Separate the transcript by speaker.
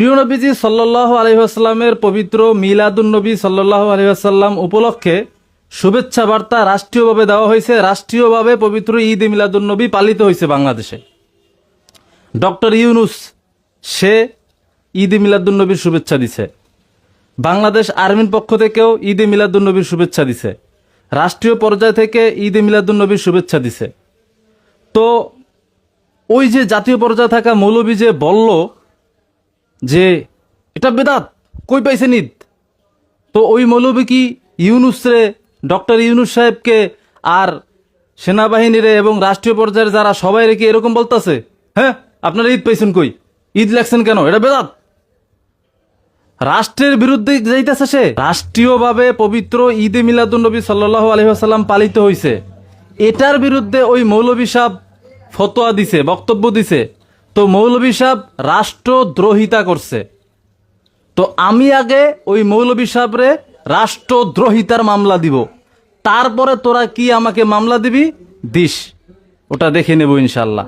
Speaker 1: প্রিয় নবীজি সাল্লাল্লাহু আলাইহি ওয়াসাল্লামের পবিত্র মিলাদুন নবী সাল্লাল্লাহু আলাইহি ওয়াসাল্লাম উপলক্ষে শুভেচ্ছা বার্তা রাষ্ট্রীয়ভাবে দেওয়া হয়েছে। রাষ্ট্রীয়ভাবে পবিত্র ঈদ মিলাদুন নবী পালিত হয়েছে বাংলাদেশে। ডক্টর ইউনুস সে ঈদ মিলাদুন নবীর শুভেচ্ছা দিছে। বাংলাদেশ আর্মির পক্ষ থেকেও ঈদ মিলাদুন নবীর শুভেচ্ছা দিছে। রাষ্ট্রীয় পর্যায় থেকে ঈদ মিলাদুন নবীর শুভেচ্ছা দিছে। তো ওই যে জাতীয় পর্যায়ে থাকা মৌলবী যে বলল যে এটা বেদাত, কই পাইছেন ঈদ, তো ওই মৌলবী কি ইউনুসরে, ডক্টর ইউনুস সাহেবকে আর সেনাবাহিনীরে এবং রাষ্ট্রীয় পর্যায়ের যারা সবাই রেখে এরকম বলতেছে, হ্যাঁ আপনারা ঈদ পাইছেন কই, ঈদ লাগছেন কেন, এটা বেদাত? রাষ্ট্রের বিরুদ্ধে যাইতেছে সে। রাষ্ট্রীয়ভাবে পবিত্র ঈদে মিলাদুন নবী সাল্লাল্লাহু আলাইহি ওয়াসাল্লাম পালিত হয়েছে, এটার বিরুদ্ধে ওই মৌলবী সাহেব ফতোয়া দিছে, বক্তব্য দিছে। তো মৌলবী সাহেব রাষ্ট্রদ্রোহিতা করছে। তো আমি আগে ওই মৌলবী সাহেবরে রাষ্ট্রদ্রোহিতার মামলা দিব, তারপরে তোরা কি আমাকে মামলা দিবি দিস, ওটা দেখে নেব ইনশাল্লাহ।